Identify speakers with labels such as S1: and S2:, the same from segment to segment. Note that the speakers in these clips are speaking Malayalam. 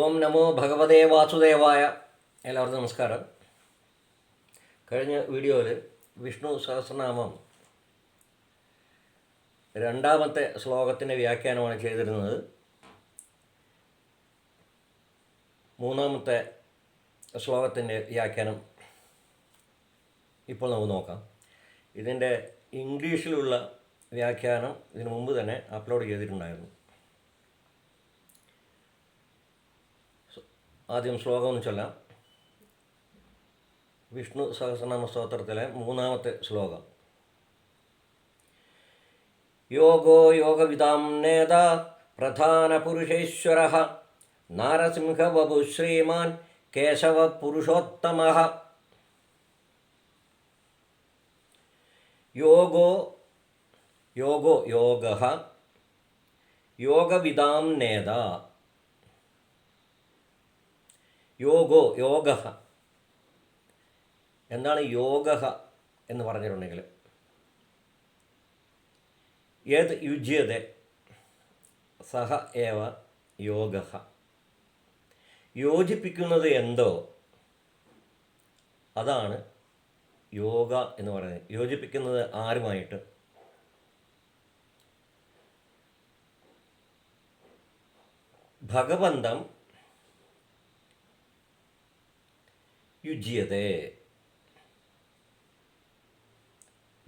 S1: ഓം നമോ ഭഗവതേ വാസുദേവായ. എല്ലാവർക്കും നമസ്കാരം. കഴിഞ്ഞ വീഡിയോയിൽ വിഷ്ണു സഹസ്രനാമം രണ്ടാമത്തെ ശ്ലോകത്തിൻ്റെ വ്യാഖ്യാനമാണ് ചെയ്തിരുന്നത്. മൂന്നാമത്തെ ശ്ലോകത്തിൻ്റെ വ്യാഖ്യാനം ഇപ്പോൾ നമുക്ക് നോക്കാം. ഇതിൻ്റെ ഇംഗ്ലീഷിലുള്ള വ്യാഖ്യാനം ഇതിനു മുമ്പ് തന്നെ അപ്ലോഡ് ചെയ്തിട്ടുണ്ടായിരുന്നു. ആദ്യം ശ്ലോകം ഒന്ന് ചൊല്ലാം. വിഷ്ണു സഹസ്രനാമ സ്തോത്രത്തിലെ മൂന്നാമത്തെ ശ്ലോകം. യോഗോ യോഗവിദാം നേത പ്രധാന പുരുഷേശ്വരഃ നാരസിംഹവപു ശ്രീമാൻ കേശവ പുരുഷോത്തമഃ. യോഗോ യോഗോ യോഗഃ യോഗവിദാം നേത. യോഗോ യോഗഃ. എന്താണ് യോഗഃ എന്ന് പറഞ്ഞിട്ടുണ്ടെങ്കിൽ, ഏത് യുജ്യത്തെ സഹ ഏവ യോഗഃ. യോജിപ്പിക്കുന്നത് എന്തോ അതാണ് യോഗ എന്ന് പറയുന്നത്. യോജിപ്പിക്കുന്നത് ആരുമായിട്ട്? ഭഗവന്തം യുജ്യത്തെ.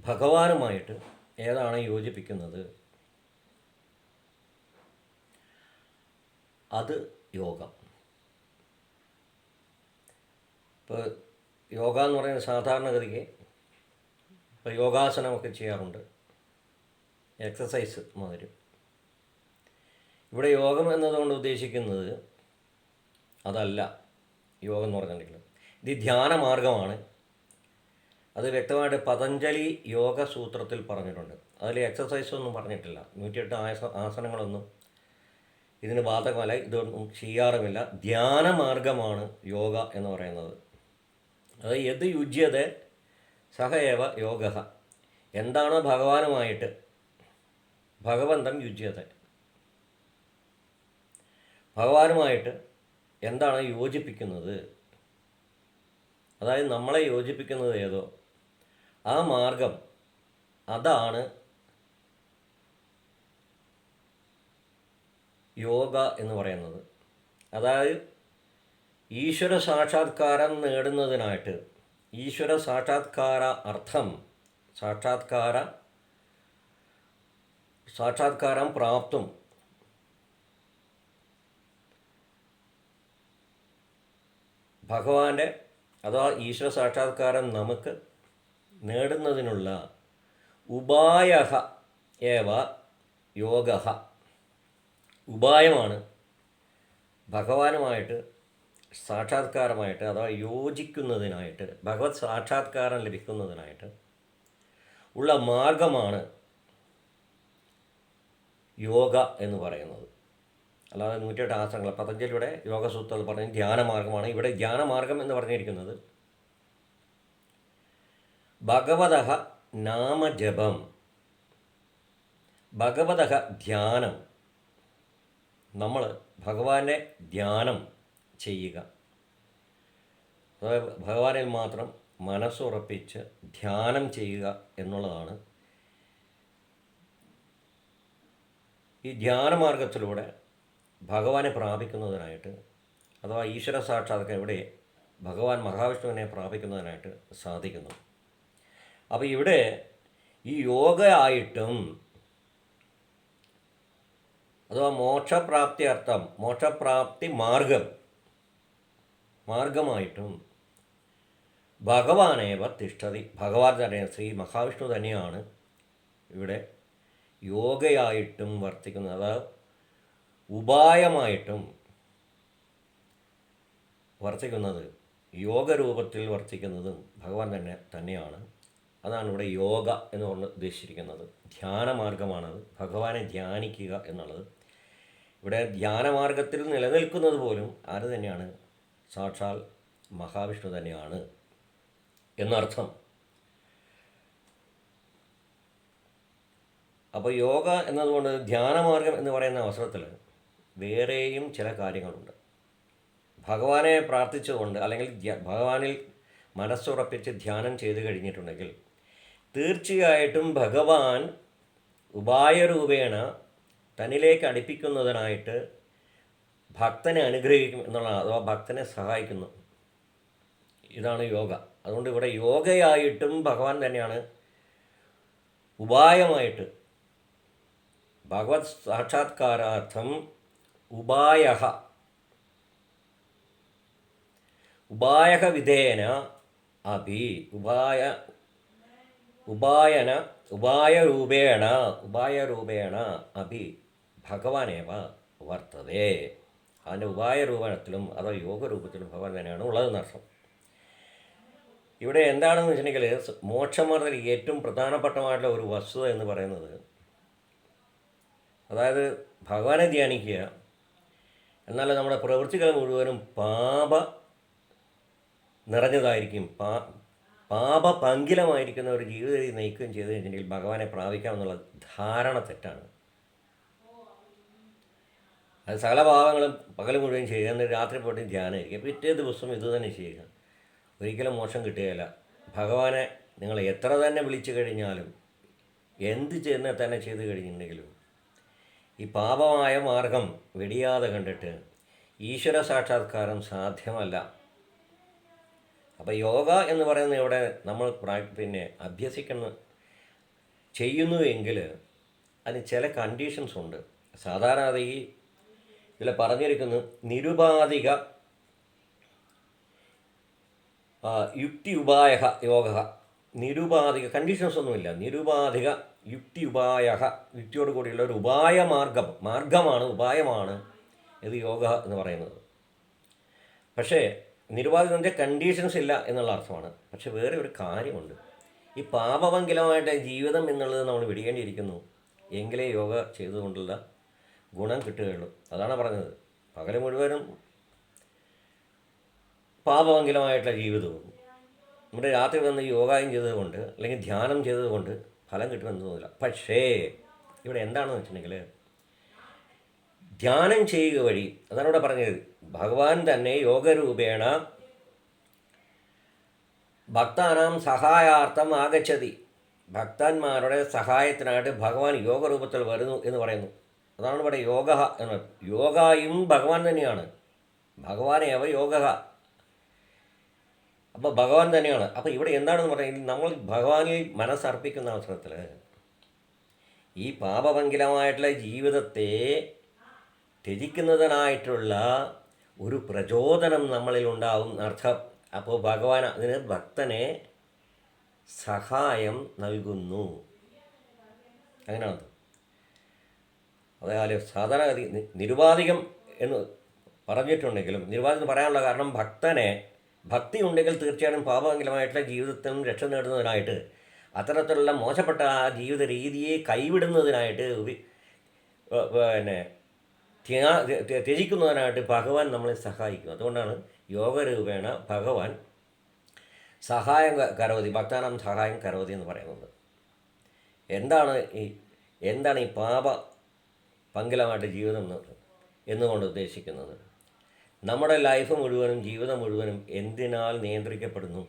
S1: ഭഗവാനുമായിട്ട് ഏതാണ് യോജിപ്പിക്കുന്നത് അത് യോഗം. ഇപ്പോൾ യോഗ എന്ന് പറയുന്നത് സാധാരണഗതിക്ക് ഇപ്പോൾ യോഗാസനമൊക്കെ ചെയ്യാറുണ്ട്, എക്സസൈസ് മാതിരി. ഇവിടെ യോഗം എന്നതുകൊണ്ട് ഉദ്ദേശിക്കുന്നത് അതല്ല. യോഗം എന്ന് പറഞ്ഞിട്ടുണ്ടെങ്കിൽ ഇത് ധ്യാനമാർഗമാണ്. അത് വ്യക്തമായിട്ട് പതഞ്ജലി യോഗ സൂത്രത്തിൽ പറഞ്ഞിട്ടുണ്ട്. അതിൽ എക്സസൈസൊന്നും പറഞ്ഞിട്ടില്ല. 108 ആസനങ്ങളൊന്നും ഇതിന് ബാധകമല്ല, ഇതൊന്നും ചെയ്യാറുമില്ല. ധ്യാനമാർഗമാണ് യോഗ എന്ന് പറയുന്നത്. അത് യത് യുജ്യത സഹ ഏവ യോഗഃ. എന്താണോ ഭഗവാനുമായിട്ട്, ഭഗവന്തം യുജ്യത, ഭഗവാനുമായിട്ട് എന്താണ് യോജിപ്പിക്കുന്നത്, അതായത് നമ്മളെ യോജിപ്പിക്കുന്നത് ഏതോ ആ മാർഗം, അതാണ് യോഗ എന്ന് പറയുന്നത്. അതായത് ഈശ്വര സാക്ഷാത്കാരം നേടുന്നതിനായിട്ട്, ഈശ്വര സാക്ഷാത്കാര അർത്ഥം, സാക്ഷാത്കാരം പ്രാപ്തും ഭഗവാന്റെ അഥവാ ഈശ്വര സാക്ഷാത്കാരം നമുക്ക് നേടുന്നതിനുള്ള ഉപായഃ ഏവ യോഗഃ. ഉപായമാണ് ഭഗവാനുമായിട്ട് സാക്ഷാത്കാരമായിട്ട് അഥവാ യോജിക്കുന്നതിനായിട്ട്, ഭഗവത് സാക്ഷാത്കാരം ലഭിക്കുന്നതിനായിട്ട് ഉള്ള മാർഗമാണ് യോഗ എന്ന് പറയുന്നത്. അല്ലാതെ 108 ആസനങ്ങൾ പതഞ്ജലിയുടെ യോഗസൂത്രത്തിൽ പറഞ്ഞ ധ്യാനമാർഗമാണ്. ഇവിടെ ധ്യാനമാർഗം എന്ന് പറഞ്ഞിരിക്കുന്നത് ഭഗവതഃ നാമജപം, ഭഗവതഃ ധ്യാനം. നമ്മൾ ഭഗവാന്റെ ധ്യാനം ചെയ്യുക, അതായത് ഭഗവാനിൽ മാത്രം മനസ്സുറപ്പിച്ച് ധ്യാനം ചെയ്യുക എന്നുള്ളതാണ് ഈ ധ്യാനമാർഗത്തിലൂടെ ഭഗവാനെ പ്രാപിക്കുന്നതിനായിട്ട്, അഥവാ ഈശ്വര സാക്ഷാത്കാരം ഇവിടെ ഭഗവാൻ മഹാവിഷ്ണുവിനെ പ്രാപിക്കുന്നതിനായിട്ട് സാധിക്കുന്നു. അപ്പോൾ ഇവിടെ ഈ യോഗ ആയിട്ടും അഥവാ മോക്ഷപ്രാപ്തി അർത്ഥം, മോക്ഷപ്രാപ്തി മാർഗമായിട്ടും ഭഗവാനേവ തിഷ്ഠതി, ഭഗവാൻ തന്നെ, ശ്രീ മഹാവിഷ്ണു തന്നെയാണ് ഇവിടെ യോഗയായിട്ടും വർത്തിക്കുന്നത്. അതായത് ഉപായമായിട്ടും വർത്തിക്കുന്നത്, യോഗരൂപത്തിൽ വർത്തിക്കുന്നതും ഭഗവാൻ തന്നെയാണ്. അതാണ് ഇവിടെ യോഗ എന്ന് കൊണ്ട് ഉദ്ദേശിച്ചിരിക്കുന്നത്. ധ്യാനമാർഗമാണത്, ഭഗവാനെ ധ്യാനിക്കുക എന്നുള്ളത്. ഇവിടെ ധ്യാനമാർഗത്തിൽ നിലനിൽക്കുന്നത് പോലും ആര് തന്നെയാണ്? സാക്ഷാൽ മഹാവിഷ്ണു തന്നെയാണ് എന്നർത്ഥം. അപ്പോൾ യോഗ എന്നതുകൊണ്ട് ധ്യാനമാർഗം എന്ന് പറയുന്ന അവസരത്തിൽ വേറെയും ചില കാര്യങ്ങളുണ്ട്. ഭഗവാനെ പ്രാർത്ഥിച്ചുകൊണ്ട് അല്ലെങ്കിൽ ഭഗവാനിൽ മനസ്സുറപ്പിച്ച് ധ്യാനം ചെയ്ത് കഴിഞ്ഞിട്ടുണ്ടെങ്കിൽ തീർച്ചയായിട്ടും ഭഗവാൻ ഉപായരൂപേണ തന്നിലേക്ക് അടുപ്പിക്കുന്നതിനായിട്ട് ഭക്തനെ അനുഗ്രഹിക്കും എന്നുള്ളതാണ്, അഥവാ ഭക്തനെ സഹായിക്കുന്നു. ഇതാണ് യോഗ. അതുകൊണ്ട് ഇവിടെ യോഗയായിട്ടും ഭഗവാൻ തന്നെയാണ് ഉപായമായിട്ട്. ഭഗവത് സാക്ഷാത്കാരാർത്ഥം ഉപായ വിധേന അഭി ഉപായരൂപേണ അഭി ഭഗവാനേവ വർത്തതേ. അതിൻ്റെ ഉപായരൂപത്തിലും അതോ യോഗരൂപത്തിലും ഭഗവാൻ തന്നെയാണ് ഉള്ളതെന്നർത്ഥം. ഇവിടെ എന്താണെന്ന് വെച്ചിട്ടുണ്ടെങ്കിൽ മോക്ഷമാർഗത്തിൽ ഏറ്റവും പ്രധാനപ്പെട്ടമായിട്ടുള്ള ഒരു വസ്തുത എന്ന് പറയുന്നത്, അതായത് ഭഗവാനെ ധ്യാനിക്കുക, എന്നാൽ നമ്മുടെ പ്രവൃത്തികൾ മുഴുവനും നിറഞ്ഞതായിരിക്കും, പാപപങ്കിലമായിരിക്കുന്ന ഒരു ജീവിത രീതി നയിക്കുകയും ചെയ്ത് കഴിഞ്ഞിട്ടുണ്ടെങ്കിൽ ഭഗവാനെ പ്രാപിക്കാമെന്നുള്ള ധാരണ തെറ്റാണ്. അത് സകല പാപങ്ങളും പകൽ മുഴുവൻ ചെയ്യുക, എന്നിട്ട് രാത്രി പോയിട്ട് ധ്യാനമായിരിക്കും, പിറ്റേ ദിവസം ഇത് തന്നെ ചെയ്യുക. ഒരിക്കലും മോക്ഷം കിട്ടുകയില്ല. ഭഗവാനെ നിങ്ങൾ എത്ര തന്നെ വിളിച്ചു കഴിഞ്ഞാലും എന്ത് തന്നെ ചെയ്ത് കഴിഞ്ഞിട്ടുണ്ടെങ്കിലും ഈ പാപമായ മാർഗം വെടിയാതെ കണ്ടിട്ട് ഈശ്വര സാക്ഷാത്കാരം സാധ്യമല്ല. അപ്പോൾ യോഗ എന്ന് പറയുന്നത് ഇവിടെ നമ്മൾ ചെയ്യുന്നുവെങ്കിൽ അതിന് ചില കണ്ടീഷൻസ് ഉണ്ട്. സാധാരണ അത് ഇതിൽ പറഞ്ഞിരിക്കുന്നു നിരുപാധിക യുക്തി ഉപായ യോഗ. നിരുപാധിക കണ്ടീഷൻസ് ഒന്നുമില്ല, നിരുപാധിക യുക്തി ഉപായ, യുക്തിയോട് കൂടിയുള്ള ഒരു ഉപായമാണ് ഇത് യോഗ എന്ന് പറയുന്നത്. പക്ഷേ നിരുപാധികൻ്റെ കണ്ടീഷൻസ് ഇല്ല എന്നുള്ള അർത്ഥമാണ്. പക്ഷെ വേറെ ഒരു കാര്യമുണ്ട്, ഈ പാപമംഗലമായിട്ട് ജീവിതം എന്നുള്ളത് നമ്മൾ വിടിയേണ്ടിയിരിക്കുന്നു എങ്കിലേ യോഗ ചെയ്തുകൊണ്ടുള്ള ഗുണം കിട്ടുകയുള്ളൂ. അതാണ് പറഞ്ഞത്, പകൽ മുഴുവനും പാപമംഗലമായിട്ടുള്ള ജീവിതവും നമ്മുടെ രാത്രി വന്ന് യോഗയും ചെയ്തതുകൊണ്ട് അല്ലെങ്കിൽ ധ്യാനം ചെയ്തതുകൊണ്ട് ഫലം കിട്ടുമെന്ന് തോന്നില്ല. പക്ഷേ ഇവിടെ എന്താണെന്ന് വെച്ചിട്ടുണ്ടെങ്കിൽ ധ്യാനം ചെയ്യുക വഴി, അതാണ് ഇവിടെ പറഞ്ഞത്, ഭഗവാൻ തന്നെ യോഗരൂപേണ ഭക്താനാം സഹായാർത്ഥം ആഗച്ഛതി. ഭക്തന്മാരുടെ സഹായത്തിനായിട്ട് ഭഗവാൻ യോഗരൂപത്തിൽ വരുന്നു എന്ന് പറയുന്നു. അതാണ് ഇവിടെ യോഗ എന്ന്. യോഗയും ഭഗവാൻ തന്നെയാണ്, ഭഗവാനേവ യോഗ. അപ്പോൾ ഭഗവാൻ തന്നെയാണ്. അപ്പോൾ ഇവിടെ എന്താണെന്ന് പറയുന്നത്, നമ്മൾ ഭഗവാനിൽ മനസ്സർപ്പിക്കുന്ന അവസരത്തിൽ ഈ പാപമംഗലമായിട്ടുള്ള ജീവിതത്തെ ത്യജിക്കുന്നതിനായിട്ടുള്ള ഒരു പ്രചോദനം നമ്മളിൽ ഉണ്ടാവും അർത്ഥം. അപ്പോൾ ഭഗവാൻ അതിന് ഭക്തനെ സഹായം നൽകുന്നു. അങ്ങനെയാണ്. അതായത് സാധാരണഗതി നിരുപാധികം എന്ന് പറഞ്ഞിട്ടുണ്ടെങ്കിലും, നിരുപാധികം പറയാനുള്ള കാരണം ഭക്തി ഉണ്ടെങ്കിൽ തീർച്ചയായും പാപമംഗലമായിട്ടുള്ള ജീവിതത്തിൽ രക്ഷ നേടുന്നതിനായിട്ട്, അത്തരത്തിലുള്ള മോശപ്പെട്ട ആ ജീവിത രീതിയെ കൈവിടുന്നതിനായിട്ട് ത്യജിക്കുന്നതിനായിട്ട് ഭഗവാൻ നമ്മളെ സഹായിക്കും. അതുകൊണ്ടാണ് യോഗരൂപേണ ഭഗവാൻ സഹായം കരോതി, ഭക്താനാം സഹായം കരോതി എന്ന് പറയുന്നത്. എന്താണ് ഈ പങ്കിലമായിട്ട് ജീവിതം എന്നുകൊണ്ട് ഉദ്ദേശിക്കുന്നത്? നമ്മുടെ ലൈഫ് മുഴുവനും, ജീവിതം മുഴുവനും എന്തിനാൽ നിയന്ത്രിക്കപ്പെടുന്നു?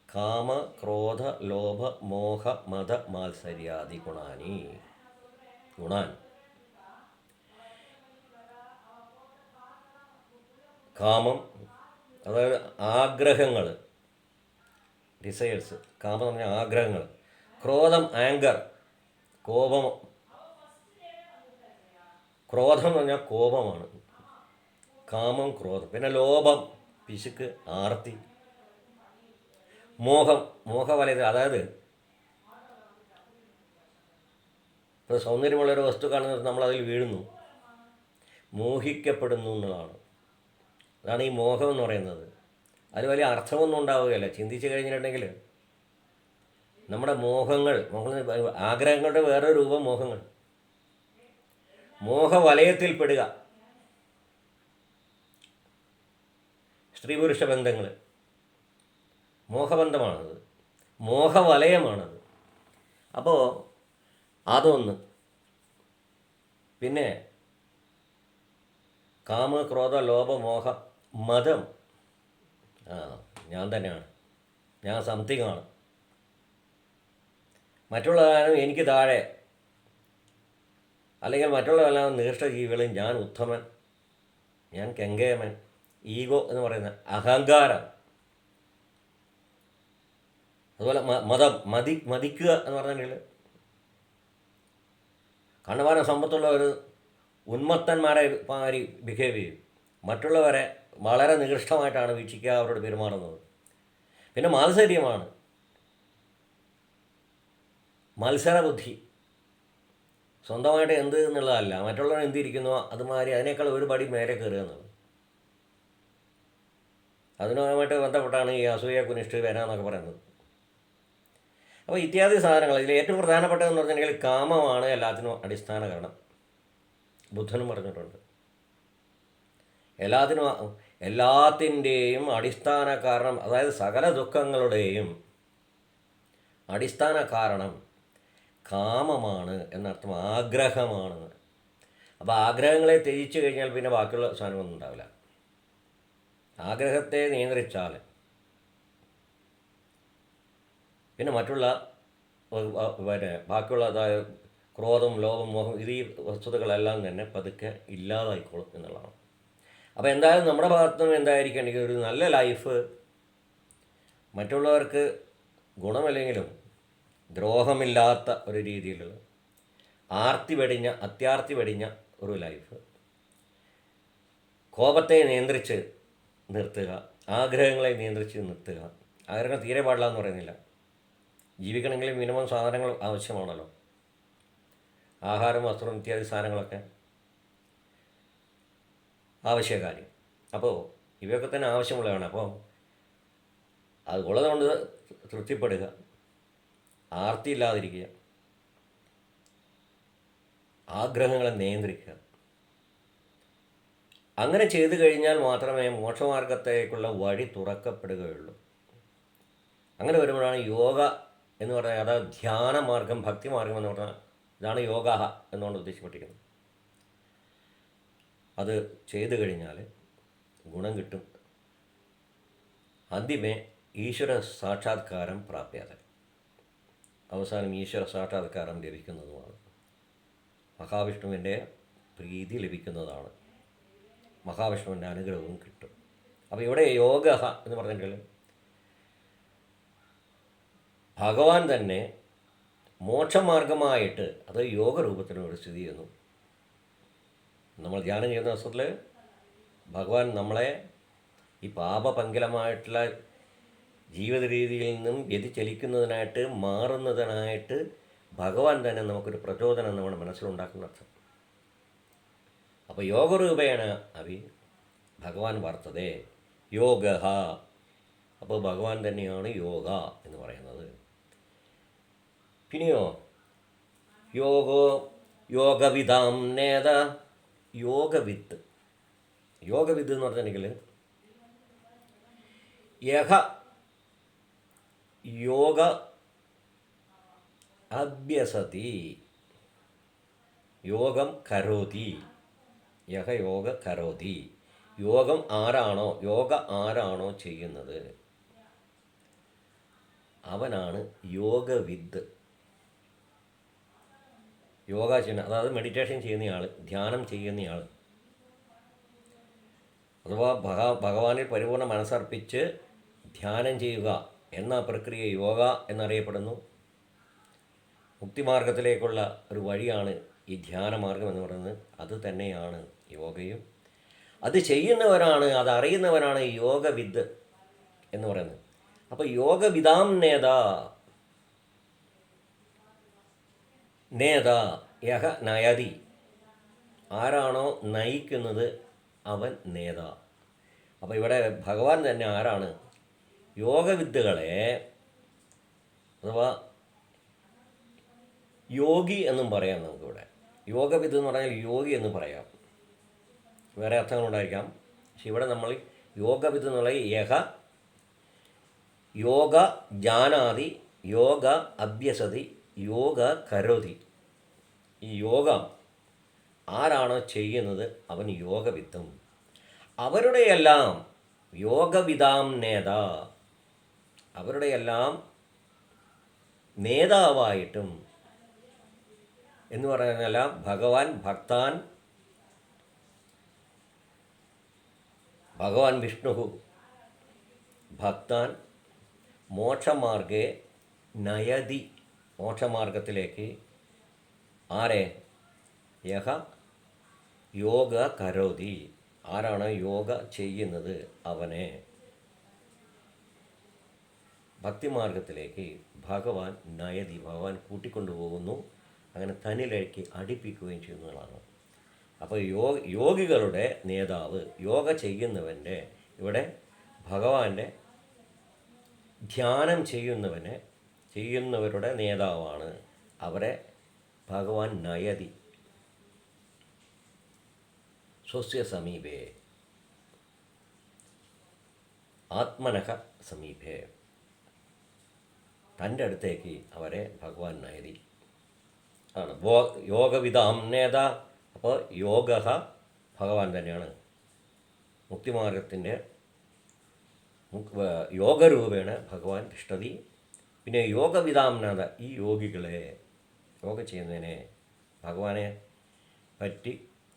S1: കാമ, ക്രോധ, ലോഭ, മോഹ, മത, മാത്സര്യാദി ഗുണാൻ. കാമം, അതായത് ആഗ്രഹങ്ങൾ, ഡിസയേഴ്സ്. കാമം എന്ന് പറഞ്ഞാൽ ആഗ്രഹങ്ങൾ. ക്രോധം, ആങ്കർ, കോപം. ക്രോധം എന്ന് പറഞ്ഞാൽ കോപമാണ്, കാമം, ക്രോധം. പിന്നെ ലോഭം, പിശുക്ക്, ആർത്തി. മോഹവലയത്തിൽ, അതായത് ഇപ്പോൾ സൗന്ദര്യമുള്ളൊരു വസ്തു കാണുന്നത് നമ്മളതിൽ വീഴുന്നു, മോഹിക്കപ്പെടുന്നു എന്നുള്ളതാണ്. അതാണ് ഈ മോഹം എന്ന് പറയുന്നത്. അതിൽ വലിയ അർത്ഥമൊന്നും ഉണ്ടാവുകയല്ല. ചിന്തിച്ച് കഴിഞ്ഞിട്ടുണ്ടെങ്കിൽ നമ്മുടെ ആഗ്രഹങ്ങളുടെ വേറെ രൂപം മോഹങ്ങൾ. മോഹവലയത്തിൽപ്പെടുക, സ്ത്രീ പുരുഷ ബന്ധങ്ങൾ മോഹബന്ധമാണത്, മോഹവലയമാണത്. അപ്പോൾ അതൊന്ന്. പിന്നെ കാമ, ക്രോധ, ലോഭ, മോഹ, മതം. ആ, ഞാൻ തന്നെയാണ്, ഞാൻ സംതിങ് ആണ്, മറ്റുള്ളവരും എനിക്ക് താഴെ, അല്ലെങ്കിൽ മറ്റുള്ളവരെല്ലാം നികൃഷ്ട ജീവികളും ഞാൻ ഉത്തമൻ, ഞാൻ കെങ്കേമൻ. ഈഗോ എന്ന് പറയുന്ന അഹങ്കാരം. അതുപോലെ മതം, മതിക്കുക എന്ന് പറഞ്ഞിട്ടുണ്ടെങ്കിൽ കണ്ണുപാന സമ്പത്തുള്ള ഒരു ഉന്മത്തന്മാരെ മാതിരി ബിഹേവ് ചെയ്യും, മറ്റുള്ളവരെ വളരെ നികൃഷ്ടമായിട്ടാണ് വീക്ഷിക്കുക, അവരോട് പെരുമാറുന്നത്. പിന്നെ മാത്സര്യമാണ്, മത്സരബുദ്ധി. സ്വന്തമായിട്ട് എന്ത് എന്നുള്ളതല്ല, മറ്റുള്ളവർ എന്തിരിക്കുന്നോ അതുമാതിരി അതിനേക്കാൾ ഒരു പടി മേലെ കയറുക എന്നുള്ളത്. അതിനുമായിട്ട് ബന്ധപ്പെട്ടാണ് ഈ അസൂയ, കുനിഷ്ഠ, വര എന്നൊക്കെ പറയുന്നത്. അപ്പോൾ ഇത്യാദി സാധനങ്ങൾ, ഇതിൽ ഏറ്റവും പ്രധാനപ്പെട്ടതെന്ന് പറഞ്ഞിട്ടുണ്ടെങ്കിൽ കാമമാണ് എല്ലാത്തിനും അടിസ്ഥാന കാരണം. ബുദ്ധനും പറഞ്ഞിട്ടുണ്ട്, എല്ലാത്തിൻ്റെയും അടിസ്ഥാന കാരണം, അതായത് സകല ദുഃഖങ്ങളുടെയും അടിസ്ഥാന കാരണം കാമമാണ് എന്നർത്ഥം, ആഗ്രഹമാണ്. അപ്പോൾ ആഗ്രഹങ്ങളെ ത്യജിച്ചു കഴിഞ്ഞാൽ പിന്നെ ബാക്കിയുള്ള സാധനമൊന്നും ഉണ്ടാവില്ല. ആഗ്രഹത്തെ നിയന്ത്രിച്ചാൽ പിന്നെ മറ്റുള്ള ബാക്കിയുള്ള അതായത് ക്രോധം, ലോഭം, മോഹം, ഈ വസ്തുതകളെല്ലാം തന്നെ പതുക്കെ ഇല്ലാതായിക്കോളും എന്നുള്ളതാണ്. അപ്പോൾ എന്തായാലും നമ്മുടെ ഭാഗത്തുനിന്നും എന്തായിരിക്കണമെങ്കിൽ ഒരു നല്ല ലൈഫ്, മറ്റുള്ളവർക്ക് ഗുണമല്ലെങ്കിലും ദ്രോഹമില്ലാത്ത ഒരു രീതിയിലുള്ള അത്യാർത്തി വെടിഞ്ഞ ഒരു ലൈഫ്, കോപത്തെ നിയന്ത്രിച്ച് നിർത്തുക, ആഗ്രഹങ്ങളെ നിയന്ത്രിച്ച് നിർത്തുക. ആഗ്രഹങ്ങൾ തീരെ പാടില്ല എന്ന് പറയുന്നില്ല, ജീവിക്കണമെങ്കിൽ മിനിമം സാധനങ്ങൾ ആവശ്യമാണല്ലോ, ആഹാരം, വസ്ത്രം ഇത്യാദി സാധനങ്ങളൊക്കെ ആവശ്യകാര്യം. അപ്പോൾ ഇവയൊക്കെ തന്നെ ആവശ്യമുള്ളതാണ്. അപ്പോൾ അതുള്ളതുകൊണ്ട് തൃപ്തിപ്പെടുക, ആർത്തിയില്ലാതിരിക്കുക, ആഗ്രഹങ്ങളെ നിയന്ത്രിക്കുക. അങ്ങനെ ചെയ്തു കഴിഞ്ഞാൽ മാത്രമേ മോക്ഷമാർഗത്തേക്കുള്ള വഴി തുറക്കപ്പെടുകയുള്ളൂ. അങ്ങനെ വരുമ്പോഴാണ് യോഗ എന്ന് പറഞ്ഞാൽ, അതായത് ധ്യാനമാർഗം, ഭക്തിമാർഗം എന്ന് പറഞ്ഞാൽ ഇതാണ് യോഗ എന്നുകൊണ്ട് ഉദ്ദേശിക്കപ്പെട്ടിരിക്കുന്നത്. അത് ചെയ്തു കഴിഞ്ഞാൽ ഗുണം കിട്ടും. ആദ്യമേ ഈശ്വര സാക്ഷാത്കാരം പ്രാപ്യത, അവസാനം ഈശ്വര സാക്ഷാത്കാരം ലഭിക്കുന്നതുമാണ്. മഹാവിഷ്ണുവിൻ്റെ പ്രീതി ലഭിക്കുന്നതാണ്, മഹാവിഷ്ണുവിൻ്റെ അനുഗ്രഹവും കിട്ടും. അപ്പോൾ ഇവിടെ യോഗ എന്ന് പറഞ്ഞിട്ടുണ്ടെങ്കിൽ ഭഗവാൻ തന്നെ മോക്ഷമാർഗമായിട്ട് അത് യോഗ രൂപത്തിലൂടെ സ്ഥിതി ചെയ്യുന്നു. നമ്മൾ ധ്യാനം ചെയ്യുന്ന അവസരത്തിൽ ഭഗവാൻ നമ്മളെ ഈ പാപപങ്കിലമായിട്ടുള്ള ജീവിത രീതിയിൽ നിന്നും വ്യതിചലിക്കുന്നതിനായിട്ട്, മാറുന്നതിനായിട്ട് ഭഗവാൻ തന്നെ നമുക്കൊരു പ്രചോദനം നമ്മുടെ മനസ്സിലുണ്ടാക്കുന്ന അർത്ഥം. അപ്പോൾ യോഗരൂപേണ അഭി ഭഗവാൻ വർത്തതേ യോഗ. അപ്പോൾ ഭഗവാൻ തന്നെയാണ് യോഗ എന്ന് പറയുന്നത്. പിന്നെയോ യോഗവിദാം നേത. യോഗവിത്ത് എന്ന് പറഞ്ഞിട്ടുണ്ടെങ്കിൽ യഹ യോഗ അഭ്യസതി യോഗം കരോതി. യഹ യോഗ കരോതി, യോഗ ആരാണോ ചെയ്യുന്നത് അവനാണ് യോഗവിദ്. യോഗ ചെയ്യുന്ന, അതായത് മെഡിറ്റേഷൻ ചെയ്യുന്നയാൾ, ധ്യാനം ചെയ്യുന്നയാൾ, അഥവാ ഭഗവാനിൽ പരിപൂർണ്ണ മനസ്സർപ്പിച്ച് ധ്യാനം ചെയ്യുക എന്ന പ്രക്രിയ യോഗ എന്നറിയപ്പെടുന്നു. മുക്തിമാർഗത്തിലേക്കുള്ള ഒരു വഴിയാണ് ഈ ധ്യാനമാർഗം എന്ന് പറയുന്നത്. അത് തന്നെയാണ് യോഗയും. അത് ചെയ്യുന്നവരാണ്, അതറിയുന്നവരാണ് യോഗവിദ് എന്ന് പറയുന്നത്. അപ്പോൾ യോഗവിദാം നേത യഹ നയതി, ആരാണോ നയിക്കുന്നത് അവൻ നേത. അപ്പോൾ ഇവിടെ ഭഗവാൻ തന്നെ ആരാണ് യോഗവിദ്യകളെ, അഥവാ യോഗി എന്നും പറയാം നമുക്കിവിടെ. യോഗവിദ് എന്ന് പറഞ്ഞാൽ യോഗി എന്ന് പറയാം, വേറെ അർത്ഥങ്ങളുണ്ടായിരിക്കാം. പക്ഷെ ഇവിടെ നമ്മൾ യോഗവിദ് എന്നുള്ള യോഗ ജാനാതി, യോഗ അഭ്യസതി, യോഗ കരോതി. ഈ യോഗം ആരാണോ ചെയ്യുന്നത് അവൻ യോഗവിത്തും. അവരുടെയെല്ലാം യോഗവിതാം അവരുടെയെല്ലാം നേതാവായിട്ടും എന്ന് പറയുന്നതല്ല, ഭഗവാൻ വിഷ്ണു ഭക്താൻ മോക്ഷമാർഗേ നയതി, മോക്ഷമാർഗത്തിലേക്ക് ആരെ? യഹ യോഗ കരോതി, ആരാണ് യോഗ ചെയ്യുന്നത് അവനെ ഭക്തിമാർഗത്തിലേക്ക് ഭഗവാൻ നയതി, ഭഗവാൻ കൂട്ടിക്കൊണ്ടുപോകുന്നു, അങ്ങനെ തന്നിലേക്ക് അടുപ്പിക്കുകയും ചെയ്യുന്നതാണ്. അപ്പോൾ യോഗികളുടെ നേതാവ്, യോഗ ഇവിടെ ഭഗവാന്റെ ധ്യാനം ചെയ്യുന്നവരുടെ നേതാവാണ്. അവരെ ഭഗവാൻ നയതി സ്വസ്യ സമീപേ ആത്മനഃ സമീപേ, തൻ്റെ അടുത്തേക്ക് അവരെ ഭഗവാൻ നയതി ആണ്. യോഗവിധാം അപ്പോൾ യോഗ ഭഗവാൻ തന്നെയാണ്. മുക്തിമാർഗത്തിൻ്റെ യോഗരൂപേണ ഭഗവാൻ തിഷ്ഠതി. പിന്നെ യോഗവിധാം ഈ യോഗികളെ, യോഗ ചെയ്യുന്നതിനെ, ഭഗവാനെ പറ്റി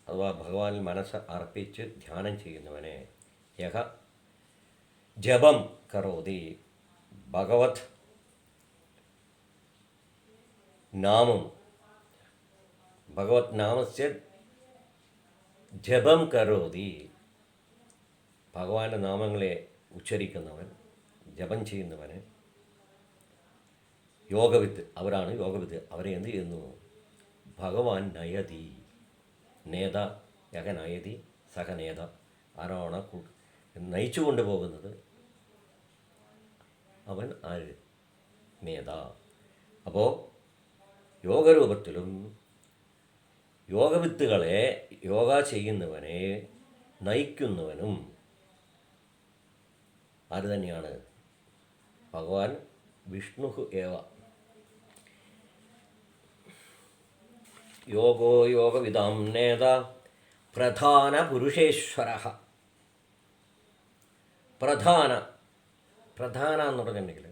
S1: അഥവാ ഭഗവാനിൽ മനസ്സ് അർപ്പിച്ച് ധ്യാനം ചെയ്യുന്നവനെ യഹ ജപം കരോതി, ഭഗവത് നാമസ്യ ജപം കരോതി, ഭഗവാന്റെ നാമങ്ങളെ ഉച്ചരിക്കുന്നവൻ, ജപം ചെയ്യുന്നവന് യോഗവിത്ത്, അവരാണ് യോഗവിത്ത്. അവരെ എന്ത് ചെയ്യുന്നു? ഭഗവാൻ നയതി, യഹ നയതി സഹ ആരാണ് നയിച്ചു കൊണ്ടുപോകുന്നത് അവൻ ആര്? അപ്പോൾ യോഗരൂപത്തിലും യോഗവിത്തുകളെ, യോഗ ചെയ്യുന്നവനെ നയിക്കുന്നവനും ആര് തന്നെയാണ്? ഭഗവാൻ വിഷ്ണു ഏവ. യോഗോ യോഗവിദാം പ്രധാന പുരുഷേശ്വര. പ്രധാന എന്ന് പറഞ്ഞിട്ടുണ്ടെങ്കിൽ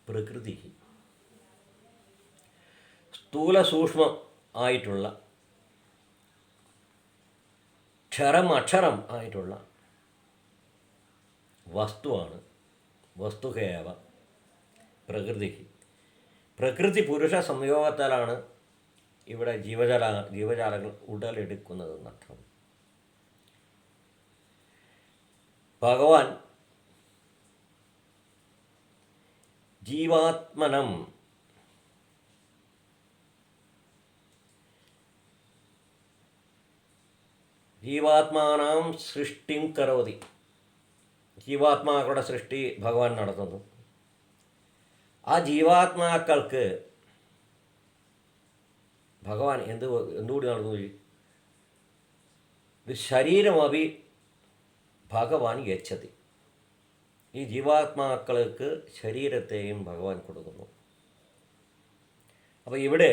S1: പ്രകൃതി, സ്ഥൂല സൂക്ഷ്മം ആയിട്ടുള്ള, അക്ഷരം ആയിട്ടുള്ള വസ്തുവാണ്. വസ്തുഹേവ പ്രകൃതി പുരുഷ സംയോഗത്താലാണ് ഇവിടെ ജീവജാലങ്ങൾ ഉടലെടുക്കുന്നതെന്നർത്ഥം. ഭഗവാൻ ജീവാത്മനം ജീവാത്മാനാം സൃഷ്ടിം കരോതി, ജീവാത്മാക്കളുടെ സൃഷ്ടി ഭഗവാൻ നടത്തുന്നു. ആ ജീവാത്മാക്കൾക്ക് ഭഗവാൻ എന്തുകൂടി നടന്നു? ഒരു ശരീരമപി ഭഗവാൻ യച്ഛതി, ഈ ജീവാത്മാക്കൾക്ക് ശരീരത്തെയും ഭഗവാൻ കൊടുക്കുന്നു. അപ്പോൾ ഇവിടെ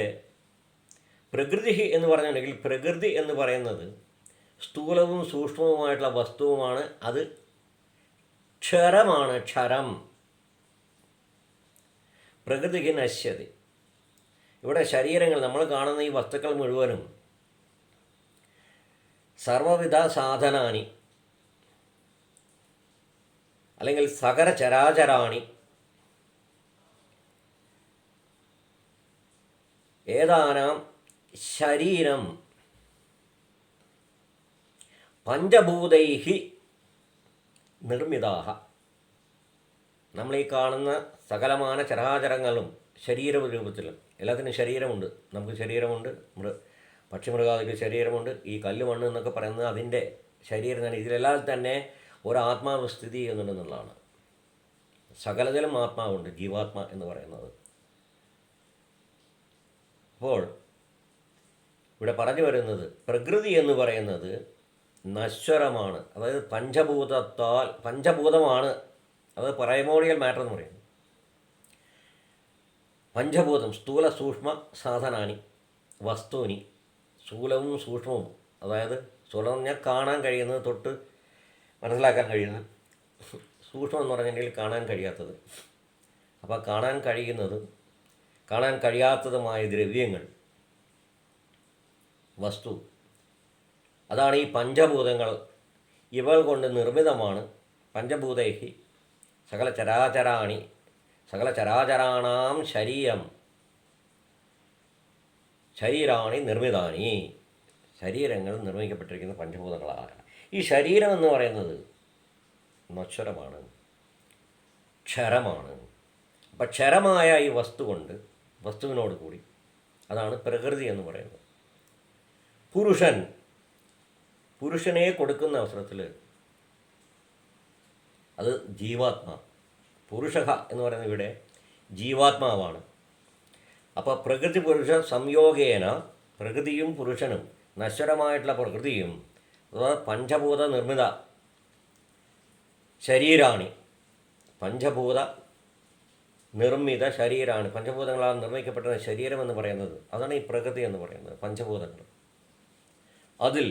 S1: പ്രകൃതി എന്ന് പറഞ്ഞിട്ടുണ്ടെങ്കിൽ, പ്രകൃതി എന്ന് പറയുന്നത് സ്ഥൂലവും സൂക്ഷ്മവുമായിട്ടുള്ള വസ്തുവുമാണ്. അത് ക്ഷരം. പ്രകൃതിക്ക് നശ്യതി. ഇവിടെ ശരീരങ്ങൾ, നമ്മൾ കാണുന്ന ഈ വസ്തുക്കൾ മുഴുവനും സർവവിധ സാധനാനി അല്ലെങ്കിൽ സകല ചരാചരാണി ഏതാനാം ശരീരം പഞ്ചഭൂതൈഹി നിർമ്മിതാഹ. നമ്മളീ കാണുന്ന സകലമാന ചരാചരങ്ങളും ശരീരരൂപത്തിലും, എല്ലാത്തിനും ശരീരമുണ്ട്. നമുക്ക് ശരീരമുണ്ട്, പക്ഷിമൃഗാദിക്ക് ശരീരമുണ്ട്. ഈ കല്ല് മണ്ണ് എന്നൊക്കെ പറയുന്നത് അതിൻ്റെ ശരീരം തന്നെ. ഇതിലെല്ലാം തന്നെ ഒരാത്മാവ് സ്ഥിതി ചെയ്യുന്നുണ്ടെന്നുള്ളതാണ്. സകലതിലും ആത്മാവുണ്ട്, ജീവാത്മ എന്ന് പറയുന്നത്. അപ്പോൾ ഇവിടെ പറഞ്ഞു വരുന്നത് പ്രകൃതി എന്ന് പറയുന്നത് നശ്വരമാണ്. അതായത് പഞ്ചഭൂതമാണ്. അത് പ്രൈമോറിയൽ മാറ്റർ എന്ന് പറയുന്നത്. പഞ്ചഭൂതം സ്ഥൂല സൂക്ഷ്മ സാധനാനി വസ്തുനി സ്ഥൂലവും സൂക്ഷ്മവും, അതായത് സ്ഥൂലം എന്ന് പറഞ്ഞാൽ കാണാൻ കഴിയുന്നത്, തൊട്ട് മനസ്സിലാക്കാൻ കഴിയുന്നത്, സൂക്ഷ്മം എന്ന് പറഞ്ഞിട്ടുണ്ടെങ്കിൽ കാണാൻ കഴിയാത്തത്. അപ്പോൾ കാണാൻ കഴിയുന്നതും കാണാൻ കഴിയാത്തതുമായ ദ്രവ്യങ്ങൾ, വസ്തു, അതാണ് ഈ പഞ്ചഭൂതങ്ങൾ. ഇവൾ കൊണ്ട് നിർമ്മിതമാണ് പഞ്ചഭൂതൈഹി സകല ചരാചരാണി സകല ചരാചരാണാം ശരീരാണി നിർമ്മിതാനി. ശരീരങ്ങൾ നിർമ്മിക്കപ്പെട്ടിരിക്കുന്ന പഞ്ചഭൂതങ്ങളാണ്. ഈ ശരീരം എന്ന് പറയുന്നത് നശ്വരമാണ്, ക്ഷരമാണ്. അപ്പം ക്ഷരമായ ഈ വസ്തുവിനോട് കൂടി, അതാണ് പ്രകൃതി എന്ന് പറയുന്നത്. പുരുഷനെ കൊടുക്കുന്ന അവസരത്തിൽ അത് ജീവാത്മാ, പുരുഷ എന്ന് പറയുന്നത് ഇവിടെ ജീവാത്മാവാണ്. അപ്പോൾ പ്രകൃതി പുരുഷ സംയോഗേന, പ്രകൃതിയും പുരുഷനും, നശ്വരമായിട്ടുള്ള പ്രകൃതിയും, അഥവാ പഞ്ചഭൂത നിർമ്മിത ശരീരാണി, പഞ്ചഭൂത നിർമ്മിത ശരീരമാണ്, പഞ്ചഭൂതങ്ങളാൽ നിർമ്മിക്കപ്പെട്ട ശരീരം എന്ന് പറയുന്നത്, അതാണ് ഈ പ്രകൃതി എന്ന് പറയുന്നത്, പഞ്ചഭൂതങ്ങൾ. അതിൽ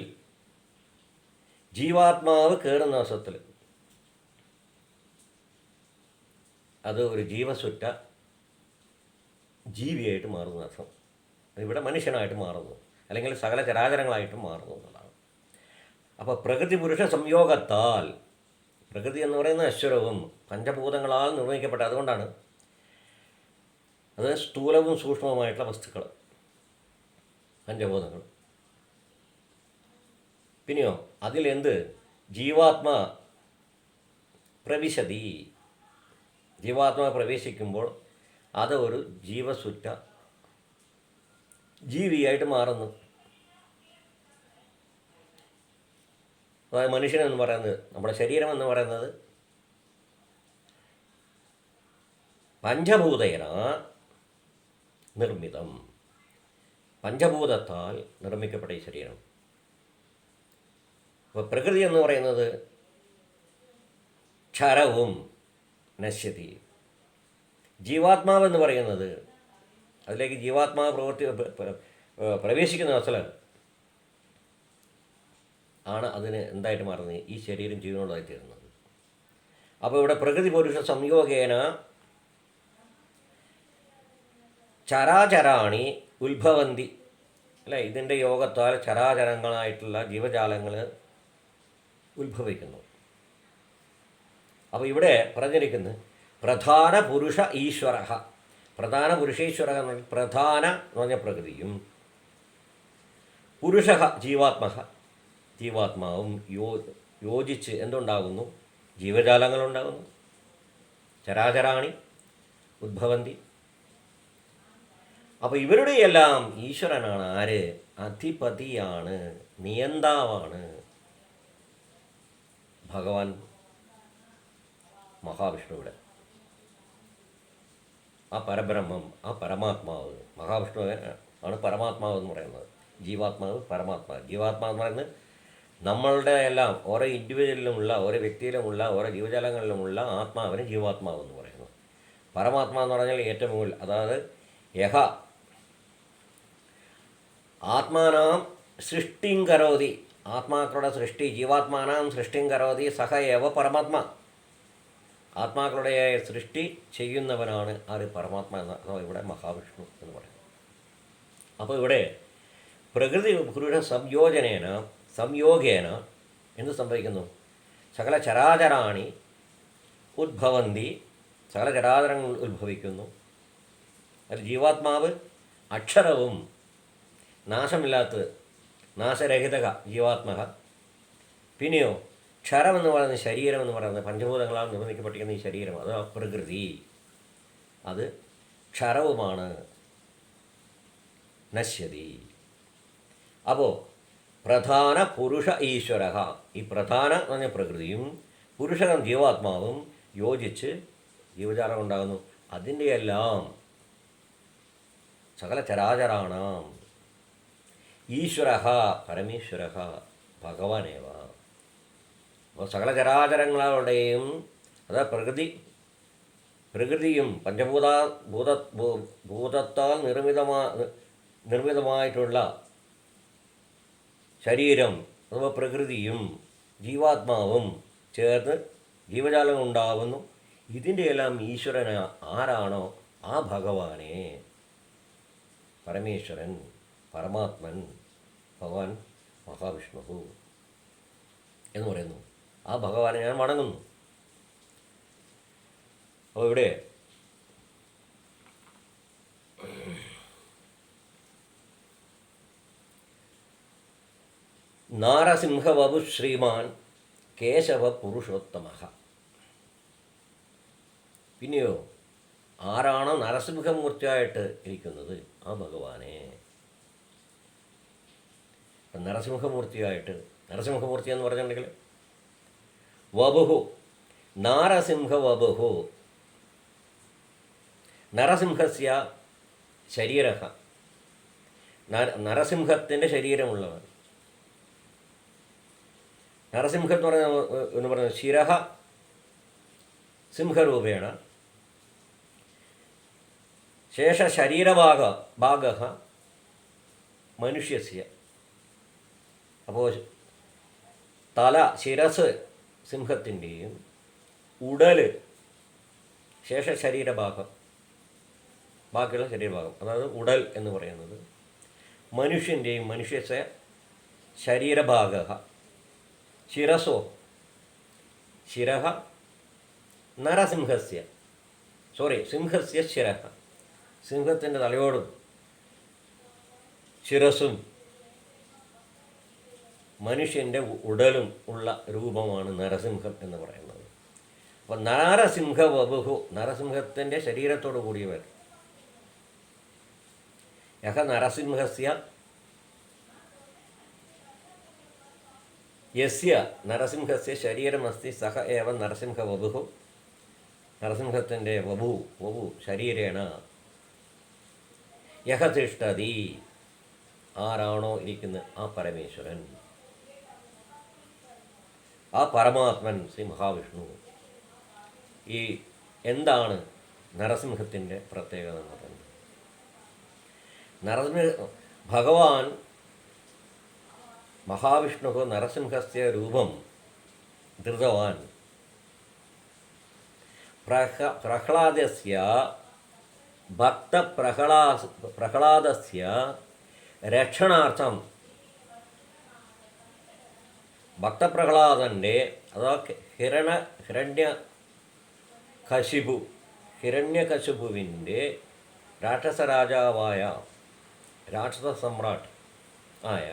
S1: ജീവാത്മാവ് കയറുന്ന അവസരത്തിൽ അത് ഒരു ജീവസുറ്റ ജീവിയായിട്ട് മാറുന്ന അർത്ഥം. ഇവിടെ മനുഷ്യനായിട്ട് മാറുന്നു, അല്ലെങ്കിൽ സകല ചരാചരങ്ങളായിട്ടും മാറുന്നു എന്നുള്ളതാണ്. അപ്പോൾ പ്രകൃതി പുരുഷ സംയോഗത്താൽ, പ്രകൃതി എന്ന് പറയുന്നത് അശ്വരവും പഞ്ചഭൂതങ്ങളാൽ നിർമ്മിക്കപ്പെട്ട, അതുകൊണ്ടാണ് അത് സ്ഥൂലവും സൂക്ഷ്മവുമായിട്ടുള്ള വസ്തുക്കൾ, പഞ്ചഭൂതങ്ങൾ. പിന്നെയോ അതിലെന്ത് ജീവാത്മാ പ്രവിശതി, ജീവാത്മാ പ്രവേശിക്കുമ്പോൾ അത് ഒരു ജീവസുറ്റ ജീവിയായിട്ട് മാറുന്നു. അതായത് മനുഷ്യനെന്ന് പറയുന്നത്, നമ്മുടെ ശരീരം എന്ന് പറയുന്നത് പഞ്ചഭൂതേന നിർമ്മിതം, പഞ്ചഭൂതത്താൽ നിർമ്മിക്കപ്പെട്ട ഈ ശരീരം. അപ്പോൾ പ്രകൃതി എന്ന് പറയുന്നത് ക്ഷരവും നശ്യതി. ജീവാത്മാവെന്ന് പറയുന്നത്, അതിലേക്ക് ജീവാത്മാവ് പ്രവേശിക്കുന്ന അവസരം ആണ് അതിന് എന്തായിട്ട് മാറുന്നത്, ഈ ശരീരം ജീവനുള്ളതായി തീരുന്നത്. അപ്പോൾ ഇവിടെ പ്രകൃതി പുരുഷ സംയോഗേന ചരാചരാണി ഉത്ഭവന്തി, അല്ലേ? ഇതിൻ്റെ യോഗത്താൽ ചരാചരങ്ങളായിട്ടുള്ള ജീവജാലങ്ങൾ ഉത്ഭവിക്കുന്നു. അപ്പോൾ ഇവിടെ പറഞ്ഞിരിക്കുന്നത് പ്രധാന പുരുഷ ഈശ്വര, പ്രധാന പുരുഷേശ്വര എന്ന് പറഞ്ഞാൽ പ്രധാന എന്ന് പറഞ്ഞാൽ പ്രകൃതിയും, പുരുഷ ജീവാത്മാവും യോജിച്ച് എന്തുണ്ടാകുന്നു, ജീവജാലങ്ങളുണ്ടാകുന്നു. ചരാചരാണി ഉദ്ഭവന്തി. അപ്പോൾ ഇവരുടെ എല്ലാം ഈശ്വരനാണ് ആര്? അധിപതിയാണ്, നിയന്താവാണ് ഭഗവാൻ മഹാവിഷ്ണുവിടെ. ആ പരബ്രഹ്മം, ആ പരമാത്മാവ്, മഹാവിഷ്ണു ആണ് പരമാത്മാവ് എന്ന് പറയുന്നത്. ജീവാത്മാവ്, പരമാത്മാവ്. ജീവാത്മാവ് എന്ന് പറയുന്നത് നമ്മളുടെ എല്ലാം ഓരോ ഇൻഡിവിജ്വലിലുമുള്ള, ഓരോ വ്യക്തിയിലുമുള്ള, ഓരോ ജീവജാലങ്ങളിലുമുള്ള ആത്മാവിന് ജീവാത്മാവ് എന്ന് പറയുന്നു. പരമാത്മാവ് എന്ന് പറഞ്ഞാൽ ഏറ്റവും മുകളിൽ, അതായത് യഹ ആത്മാനാം സൃഷ്ടിം കരോതി, ആത്മാക്കളുടെ സൃഷ്ടി, ജീവാത്മാനാം സൃഷ്ടിം കരോതി സഹ ഏവ പരമാത്മാ, ആത്മാക്കളുടെ സൃഷ്ടി ചെയ്യുന്നവനാണ് ആര്? പരമാത്മാ എന്ന, അഥവാ ഇവിടെ മഹാവിഷ്ണു എന്ന് പറയുന്നത്. അപ്പോൾ ഇവിടെ പ്രകൃതി പുരുഷ സംയോഗേന എന്ത് സംഭവിക്കുന്നു? സകല ചരാചരാണി ഉദ്ഭവന്തി, സകല ചരാചരങ്ങൾ ഉത്ഭവിക്കുന്നു. അതിൽ ജീവാത്മാവ് അക്ഷരവും നാശമില്ലാത്തത്, നാശരഹിത ജീവാത്മ. പിന്നെയോ ക്ഷരമെന്ന് പറയുന്നത്, ശരീരം എന്ന് പറയുന്നത് പഞ്ചഭൂതങ്ങളാൽ നിർമ്മിക്കപ്പെട്ടിരിക്കുന്ന ഈ ശരീരം, അത് പ്രകൃതി, അത് ക്ഷരവുമാണ്, നശ്യതി. അപ്പോൾ പ്രധാന പുരുഷ ഈശ്വര, ഈ പ്രധാന എന്ന് പറഞ്ഞ പ്രകൃതിയും പുരുഷനും ജീവാത്മാവും യോജിച്ച് ജീവജാലം ഉണ്ടാകുന്നു. അതിൻ്റെ എല്ലാം സകല ചരാചരാണാം ഈശ്വര പരമേശ്വര ഭഗവാനേവ. അപ്പോൾ സകല ചരാചരങ്ങളുടെയും, അതായത് പ്രകൃതിയും ഭൂതത്താൽ നിർമ്മിതമായിട്ടുള്ള ശരീരം അഥവാ പ്രകൃതിയും ജീവാത്മാവും ചേർന്ന് ജീവജാലം ഉണ്ടാവുന്നു. ഇതിൻ്റെ എല്ലാം ഈശ്വരൻ ആരാണോ ആ ഭഗവാനെ, പരമേശ്വരൻ, പരമാത്മൻ, ഭഗവാൻ മഹാവിഷ്ണു എന്ന് പറയുന്നു. ആ ഭഗവാനെ ഞാൻ വണങ്ങുന്നു. അപ്പോൾ ഇവിടെ നാരസിംഹവപു ശ്രീമാൻ കേശവ പുരുഷോത്തമ. പിന്നെയോ ആരാണോ നരസിംഹമൂർത്തിയായിട്ട് ഇരിക്കുന്നത് ആ ഭഗവാനെ, നരസിംഹമൂർത്തിയായിട്ട്, നരസിംഹമൂർത്തി എന്ന് പറഞ്ഞിട്ടുണ്ടെങ്കിൽ വപുഹു, നാരസിംഹ വപുഹു, നരസിംഹസ്യ ശരീര, നരസിംഹത്തിൻ്റെ ശരീരമുള്ളവൻ. നരസിംഹം എന്ന് പറയുന്നത് ശിരഹ സിംഹരൂപേണ, ശേഷ ശരീരഭാഗ മനുഷ്യസ്യ. അപ്പോൾ തല, ശിരസ് സിംഹത്തിൻ്റെയും ഉടൽ ശേഷ ശരീരഭാഗം, ബാക്കിയുള്ള ശരീരഭാഗം, അതായത് ഉടൽ എന്ന് പറയുന്നത് മനുഷ്യൻ്റെയും, മനുഷ്യസ്യ ശരീരഭാഗ, ശിരസോ ശിരഹ നരസിംഹസ്യ, സിംഹസ്യ ശിരഹ, സിംഹത്തിൻ്റെ തലയോടും ശിരസും മനുഷ്യൻ്റെ ഉടലും ഉള്ള രൂപമാണ് നരസിംഹം എന്ന് പറയുന്നത്. അപ്പോൾ നാരസിംഹ വപുഹു, നരസിംഹത്തിൻ്റെ ശരീരത്തോടു കൂടിയവർ. യഹ നരസിംഹസ്യ, യസ്യ നരസിംഹസ്യ ശരീരമസ്തി സഹ ഏവ നരസിംഹ വപുഹു, നരസിംഹത്തിൻ്റെ വപു ശരീരേണ യഹ തിഷ്ഠതി, ആരാണോ ഇരിക്കുന്നത് ആ പരമേശ്വരൻ, ആ പരമാത്മൻ ശ്രീ മഹാവിഷ്ണു. ഈ എന്താണ് നരസിംഹത്തിൻ്റെ പ്രത്യേകത എന്ന് പറയുന്നത്? ഭഗവാൻ മഹാവിഷ്ണു നരസിംഹസ്യ രൂപം ധൃതവാൻ പ്രഹ്ലാദസ്യ പ്രഹ്ലാദസ്യ രക്ഷണാർത്ഥം, ഭക്തപ്രഹ്ലാദൻ്റെ അഥവാ ഹിരണ്യകശിപുവിൻ്റെ രാക്ഷസരാജാവായ, രാക്ഷസ സമ്രാട്ട് ആയ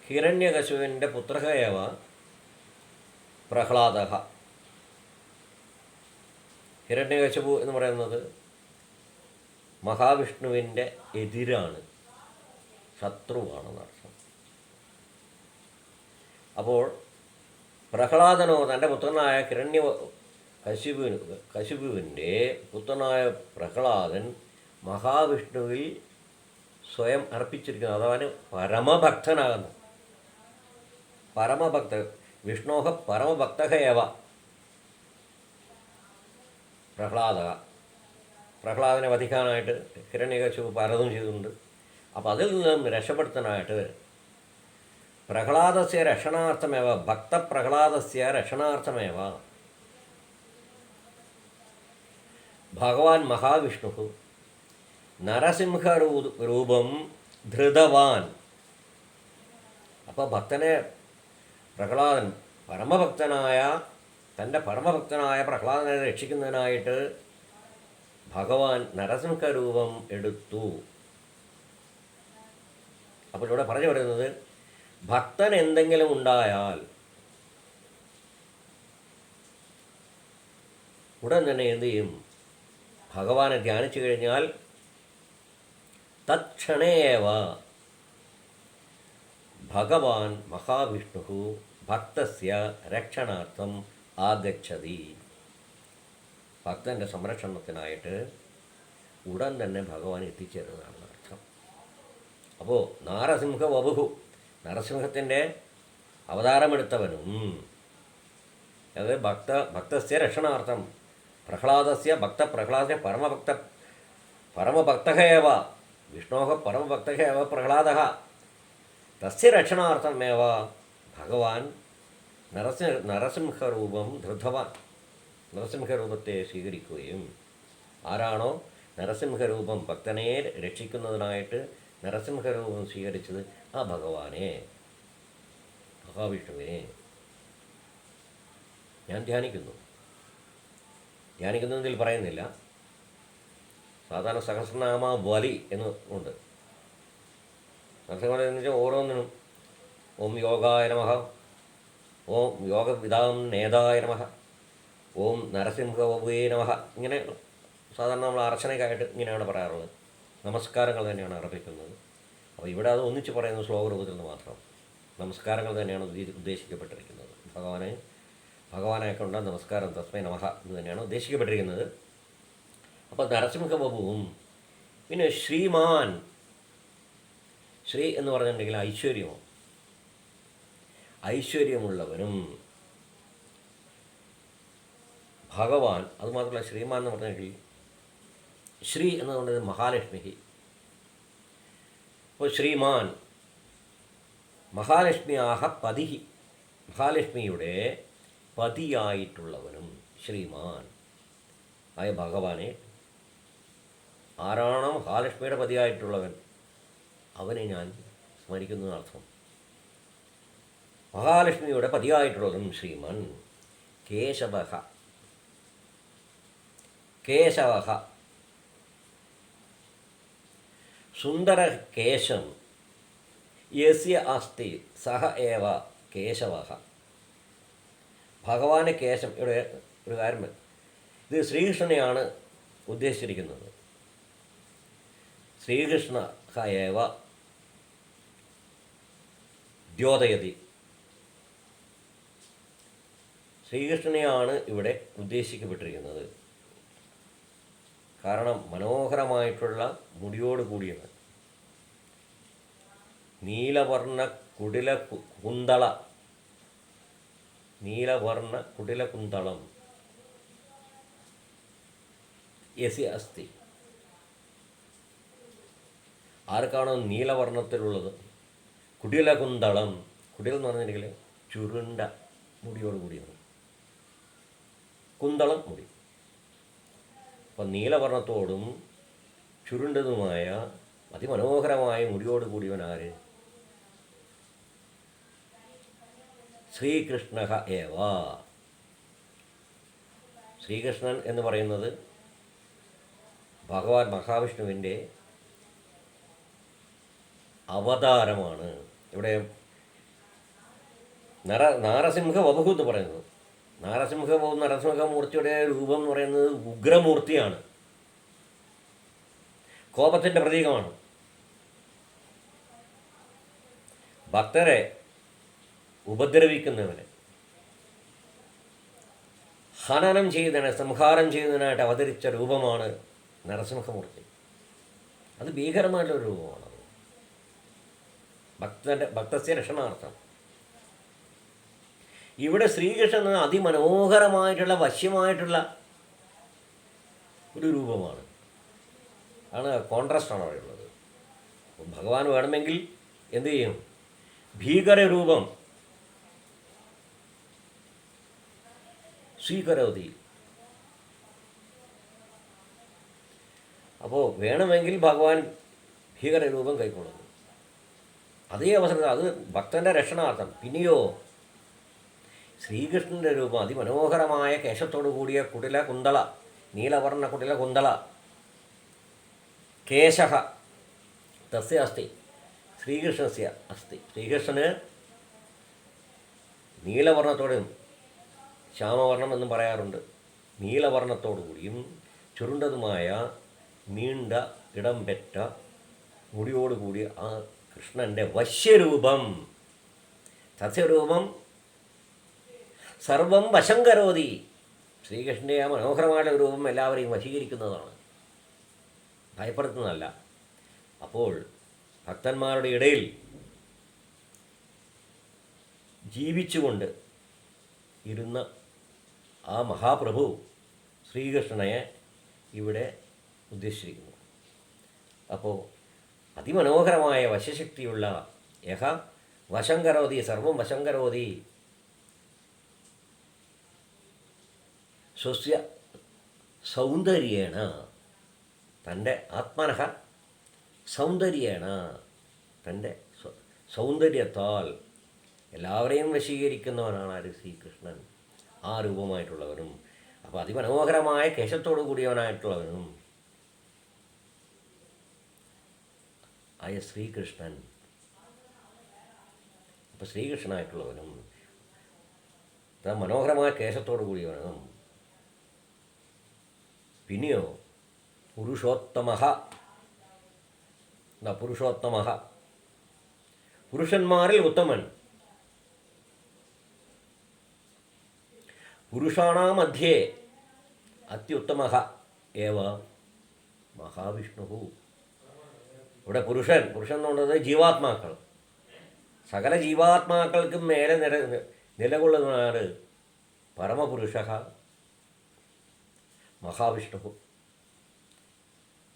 S1: ഹിരണ്യകശുവിൻ്റെ പുത്രഹേവ പ്രഹ്ലാദ. ഹിരണ്യകശിപു എന്ന് പറയുന്നത് മഹാവിഷ്ണുവിൻ്റെ എതിരാണ്, ശത്രുവാണെന്നർത്ഥം. അപ്പോൾ പ്രഹ്ലാദനോ തൻ്റെ പുത്രനായ കശിപുവിൻ്റെ പുത്രനായ പ്രഹ്ലാദൻ മഹാവിഷ്ണുവിൽ സ്വയം അർപ്പിച്ചിരിക്കുന്നു. അതാണ് പരമഭക്തനാകുന്നു. വിഷ്ണോഹ പരമഭക്തഹേവ പ്രഹ്ലാദനെ വധിക്കാനായിട്ട് ഹിരണ്യകശിപു പലതും ചെയ്തിട്ടുണ്ട്. അപ്പോൾ അതിൽ നിന്നും രക്ഷപ്പെടുത്താനായിട്ട് പ്രഹ്ലാദസ്യ രക്ഷണാർത്ഥമേവ, ഭക്തപ്രഹ്ലാദസ്യ രക്ഷണാർത്ഥമേവ ഭഗവാൻ മഹാവിഷ്ണു നരസിംഹരൂപം ധൃതവാൻ. അപ്പോൾ ഭക്തനെ, പ്രഹ്ലാദൻ തൻ്റെ പരമഭക്തനായ പ്രഹ്ലാദനെ രക്ഷിക്കുന്നതിനായിട്ട് ഭഗവാൻ നരസിംഹരൂപം എടുത്തു. അപ്പോൾ ഇവിടെ പറഞ്ഞു വരുന്നത്, ഭക്തൻ എന്തെങ്കിലും ഉണ്ടായാൽ ഉടൻ തന്നെ എന്തു ചെയ്യും? ഭഗവാനെ ധ്യാനിച്ചു കഴിഞ്ഞാൽ തത്ക്ഷണേവ ഭഗവാൻ മഹാവിഷ്ണു ഭക്തസ്യ രക്ഷണാർത്ഥം ആഗച്ഛതി. ഭക്തൻ്റെ സംരക്ഷണത്തിനായിട്ട് ഉടൻ തന്നെ ഭഗവാൻ എത്തിച്ചേരുന്നതാണ് അർത്ഥം. അപ്പോൾ നാരസിംഹ വപുഹു, നരസിംഹത്തിൻ്റെ അവതാരമെടുത്തവനും, അതായത് ഭക്തസ്യ രക്ഷണാർത്ഥം പ്രഹ്ലാദസ്യ പ്രഹ്ലാദസ്യ പരമഭക്തഹേവ വിഷ്ണോഹ പരമഭക്തഹേവ പ്രഹ്ലാദ തസ്യ രക്ഷണാർത്ഥമേവ ഭഗവാൻ നരസിംഹരൂപം ധൃതവാൻ. നരസിംഹരൂപത്തെ സ്വീകരിക്കുകയും ആരാണോ നരസിംഹരൂപം ഭക്തനെ രക്ഷിക്കുന്നതിനായിട്ട് നരസിംഹരൂപം സ്വീകരിച്ചത് ആ ഭഗവാനെ, മഹാവിഷ്ണുവിനെ ഞാൻ ധ്യാനിക്കുന്നതിൽ പറയുന്നില്ല. സാധാരണ സഹസ്രനാമ ബലി എന്ന് ഉണ്ട്. സഹസ്രനാമം എന്ന് വെച്ചാൽ ഓരോന്നിനും ഓം യോഗായ നമഃ, ഓം യോഗവിദാം നേതായ നമഃ, ഓം നരസിംഹവേ നമഃ, ഇങ്ങനെ സാധാരണ നമ്മൾ അർച്ചനയ്ക്കായിട്ട് ഇങ്ങനെയാണ് പറയാറുള്ളത്. നമസ്കാരങ്ങൾ തന്നെയാണ് അർപ്പിക്കുന്നത്. അപ്പോൾ ഇവിടെ അത് ഒന്നിച്ച് പറയുന്ന ശ്ലോകരൂപത്തിൽ നിന്ന് മാത്രം നമസ്കാരങ്ങൾ തന്നെയാണ് ഉദ്ദേശിക്കപ്പെട്ടിരിക്കുന്നത്. ഭഗവാനായിക്കൊണ്ട് നമസ്കാരം തസ്മൈ നമഃ എന്ന് തന്നെയാണ് ഉദ്ദേശിക്കപ്പെട്ടിരിക്കുന്നത്. അപ്പോൾ നരസിംഹബബുവും പിന്നെ ശ്രീമാൻ, ശ്രീ എന്ന് പറഞ്ഞിട്ടുണ്ടെങ്കിൽ ഐശ്വര്യമുള്ളവനും ഭഗവാൻ. അതുമാത്രമല്ല ശ്രീമാൻ എന്ന് പറഞ്ഞിട്ടുണ്ടെങ്കിൽ ശ്രീ എന്ന് പറയുന്നത് മഹാലക്ഷ്മി. അപ്പോൾ ശ്രീമാൻ മഹാലക്ഷ്മിയാഹ പതി, മഹാലക്ഷ്മിയുടെ പതിയായിട്ടുള്ളവനും ശ്രീമാൻ ആയ ഭഗവാനെ, ആരാണോ മഹാലക്ഷ്മിയുടെ പതിയായിട്ടുള്ളവൻ അവനെ ഞാൻ സ്മരിക്കുന്നതിനർത്ഥം. മഹാലക്ഷ്മിയുടെ പതിയായിട്ടുള്ളവനും ശ്രീമാൻ കേശവ സുന്ദരകേശം യസ്യ അസ്തി സഹ ഏവ കേശവ. ഭഗവാന്റെ കേശം, ഇവിടെ ഒരു കാര്യം, ഇത് ശ്രീകൃഷ്ണനെയാണ് ഉദ്ദേശിച്ചിരിക്കുന്നത്. ശ്രീകൃഷ്ണ ഏവ ദ്യോതയതി, ശ്രീകൃഷ്ണനെയാണ് ഇവിടെ ഉദ്ദേശിക്കപ്പെട്ടിരിക്കുന്നത്. കാരണം മനോഹരമായിട്ടുള്ള മുടിയോട് കൂടിയവൻ, നീലവർണ്ണ കുടില കുന്തളം യസി അസ്തി. ആർക്കാണോ നീലവർണ്ണത്തിലുള്ളത്, കുടിലകുന്തളം, കുടിൽ എന്ന് പറഞ്ഞിട്ടുണ്ടെങ്കിൽ ചുരുണ്ട മുടിയോട് കൂടിയത്, കുന്തളം മുടി. അപ്പം നീലവർണ്ണത്തോടും ചുരുണ്ടതുമായ അതിമനോഹരമായ മുടിയോട് കൂടിയവൻ ആര്? ശ്രീകൃഷ്ണ ഏവ. ശ്രീകൃഷ്ണൻ എന്ന് പറയുന്നത് ഭഗവാൻ മഹാവിഷ്ണുവിൻ്റെ അവതാരമാണ്. ഇവിടെ നാരസിംഹ വപു എന്ന് പറയുന്നത്, നരസിംഹമൂർത്തിയുടെ രൂപം എന്ന് പറയുന്നത് ഉഗ്രമൂർത്തിയാണ്, കോപത്തിൻ്റെ പ്രതീകമാണ്. ഭക്തരെ ഉപദ്രവിക്കുന്നവനെ ഹനനം ചെയ്തതിനെ, സംഹാരം ചെയ്യുന്നതിനായിട്ട് അവതരിച്ച രൂപമാണ് നരസിംഹമൂർത്തി. അത് ഭീകരമായിട്ടുള്ള രൂപമാണ്. ഭക്തസ്യ രക്ഷണാർത്ഥം. ഇവിടെ ശ്രീകൃഷ്ണൻ അതിമനോഹരമായിട്ടുള്ള വശ്യമായിട്ടുള്ള ഒരു രൂപമാണ്. കോൺട്രാസ്റ്റാണ് അവിടെ ഉള്ളത്. ഭഗവാൻ വേണമെങ്കിൽ എന്തു ചെയ്യും? ഭീകരരൂപം സ്വീകരോതി. അപ്പോൾ വേണമെങ്കിൽ ഭഗവാൻ ഭീകരരൂപം കൈക്കൊള്ളുന്നു. അതേ അവസരത്തിൽ അത് ഭക്തൻ്റെ രക്ഷണാർത്ഥം. പിന്നെയോ ശ്രീകൃഷ്ണൻ്റെ രൂപം അതിമനോഹരമായ കേശത്തോടു കൂടിയ കുടില കുന്തള, നീലവർണ്ണ കുടില കുന്തള കേശ തസ്യ അസ്തി, ശ്രീകൃഷ്ണസ്യ അസ്തി. ശ്രീകൃഷ്ണന് നീലവർണ്ണത്തോടും, ശ്യാമവർണ്ണം എന്നും പറയാറുണ്ട്, നീലവർണ്ണത്തോടു കൂടിയും ചുരുണ്ടതുമായ നീണ്ട ഇടം പെറ്റ മുടിയോടുകൂടിയ ആ കൃഷ്ണൻ്റെ വശ്യരൂപം, സസ്യരൂപം സർവം വശം കരോതി. ശ്രീകൃഷ്ണൻ്റെ ആ മനോഹരമായ രൂപം എല്ലാവരെയും വശീകരിക്കുന്നതാണ്, ഭയപ്പെടുത്തുന്നതല്ല. അപ്പോൾ ഭക്തന്മാരുടെ ഇടയിൽ ജീവിച്ചുകൊണ്ട് ഇരുന്ന ആ മഹാപ്രഭു ശ്രീകൃഷ്ണനെ ഇവിടെ ഉദ്ദേശിച്ചിരിക്കുന്നു. അപ്പോൾ അതിമനോഹരമായ വശ്യശക്തിയുള്ള യഹ വശം കരോതി, സർവം വശം കരോതി. സ്വസ്യ സൗന്ദര്യേണ, തൻ്റെ ആത്മനഃ സൗന്ദര്യേണ, തൻ്റെ സൗന്ദര്യത്താൽ എല്ലാവരെയും വശീകരിക്കുന്നവനാണ് ആര്? ശ്രീകൃഷ്ണൻ. ആ രൂപമായിട്ടുള്ളവനും, അപ്പോൾ അതിമനോഹരമായ കേശത്തോടു കൂടിയവനായിട്ടുള്ളവനും ആയ ശ്രീകൃഷ്ണൻ. അപ്പോൾ ശ്രീകൃഷ്ണനായിട്ടുള്ളവനും മനോഹരമായ കേശത്തോടു കൂടിയവനും, പിന്നെയോ പുരുഷോത്തമഃ. എന്താ പുരുഷോത്തമഃ? പുരുഷന്മാരിൽ ഉത്തമൻ. പുരുഷാണാം മധ്യേ അത്യുത്തമഃ ഏവ മഹാവിഷ്ണു. ഇവിടെ പുരുഷൻ എന്ന് പറയുന്നത് ജീവാത്മാക്കൾ, സകല ജീവാത്മാക്കൾക്കും മേലെ നിലകൊള്ളുന്നതാണ് പരമപുരുഷ മഹാവിഷ്ണു.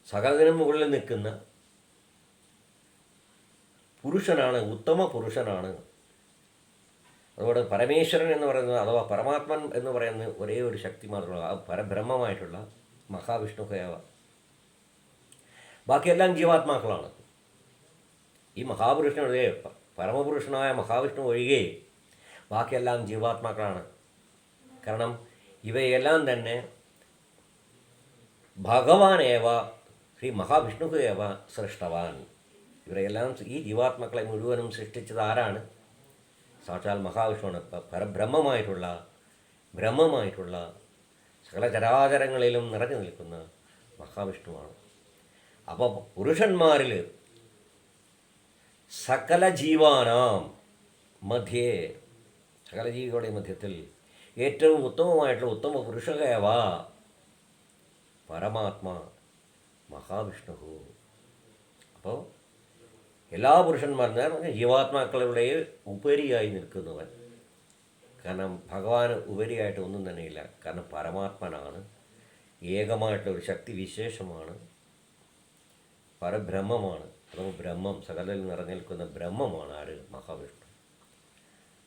S1: സകലതിനും മുകളിൽ നിൽക്കുന്ന പുരുഷനാണ്, ഉത്തമ പുരുഷനാണ്. അതുകൊണ്ട് പരമേശ്വരൻ എന്ന് പറയുന്നത്, അഥവാ പരമാത്മൻ എന്ന് പറയുന്ന ഒരേ ഒരു ശക്തി മാത്രമുള്ള ആ പരബ്രഹ്മമായിട്ടുള്ള മഹാവിഷ്ണുഹേവ. ബാക്കിയെല്ലാം ജീവാത്മാക്കളാണ്. ഈ മഹാപുരുഷനൊഴികെ, പരമപുരുഷനായ മഹാവിഷ്ണു ഒഴികെ ബാക്കിയെല്ലാം ജീവാത്മാക്കളാണ്. കാരണം ഇവയെല്ലാം തന്നെ ഭഗവാനേവ, ശ്രീ മഹാവിഷ്ണു ഏവ സൃഷ്ടവാൻ. ഇവരെല്ലാം, ഈ ജീവാത്മാക്കളെ മുഴുവനും സൃഷ്ടിച്ചത് ആരാണ്? സാക്ഷാൽ മഹാവിഷ്ണുവാണ്. ബ്രഹ്മമായിട്ടുള്ള സകല ചരാചരങ്ങളിലും നിറഞ്ഞു നിൽക്കുന്ന മഹാവിഷ്ണുവാണ്. അപ്പോൾ പുരുഷന്മാരിൽ സകല ജീവാനാം മധ്യേ, സകല ജീവികളുടെ മധ്യത്തിൽ ഏറ്റവും ഉത്തമമായിട്ടുള്ള ഉത്തമ പുരുഷകേവ പരമാത്മാ മഹാവിഷ്ണു. അപ്പോൾ എല്ലാ പുരുഷന്മാരും ജീവാത്മാക്കളുടെ ഉപരിയായി നിൽക്കുന്നവൻ. കാരണം ഭഗവാന് ഉപരിയായിട്ട് ഒന്നും തന്നെയില്ല. കാരണം പരമാത്മനാണ്, ഏകമായിട്ടുള്ള ഒരു ശക്തി വിശേഷമാണ്, പരബ്രഹ്മമാണ്. അഥവാ ബ്രഹ്മം, സകലയിൽ നിറഞ്ഞിരിക്കുന്ന ബ്രഹ്മമാണ് ആര്? മഹാവിഷ്ണു.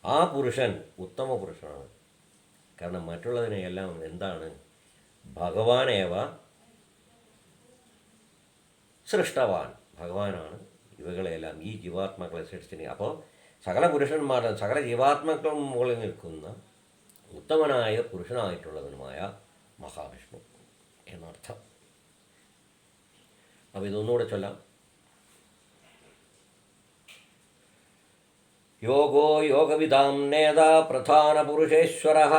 S1: ആ പുരുഷൻ ഉത്തമ പുരുഷനാണ്. കാരണം മറ്റുള്ളതിനെയെല്ലാം എന്താണ്? ഭഗവാനേവ സൃഷ്ടവാൻ. ഭഗവാനാണ് ഇവകളെല്ലാം, ഈ ജീവാത്മാക്കളെ സൃഷ്ടിച്ചിരിക്കുന്നത്. അപ്പോൾ സകല പുരുഷന്മാരുടെ, സകല ജീവാത്മാക്കളും മുകളിൽ നിൽക്കുന്ന ഉത്തമനായ പുരുഷനായിട്ടുള്ളവനുമായ മഹാവിഷ്ണു എന്നർത്ഥം. അപ്പോൾ ഇതൊന്നുകൂടെ ചൊല്ലാം. യോഗോ യോഗവിദാം നേതാ പ്രധാന പുരുഷേശ്വരഃ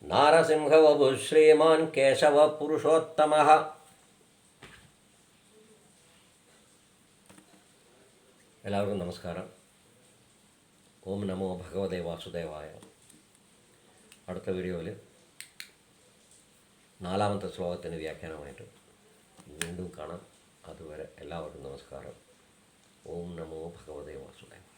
S1: നാരസിംഹവപു ശ്രീമാൻ കേശവ പുരുഷോത്തമഃ. എല്ലാവർക്കും നമസ്കാരം. ഓം നമോ ഭഗവതേ വാസുദേവായ. അടുത്ത വീഡിയോയിൽ 4-ാമത്തെ ശ്ലോകത്തിന് വ്യാഖ്യാനമായിട്ട് വീണ്ടും കാണാം. അതുവരെ എല്ലാവർക്കും നമസ്കാരം. ഓം നമോ ഭഗവതേ വാസുദേവായ.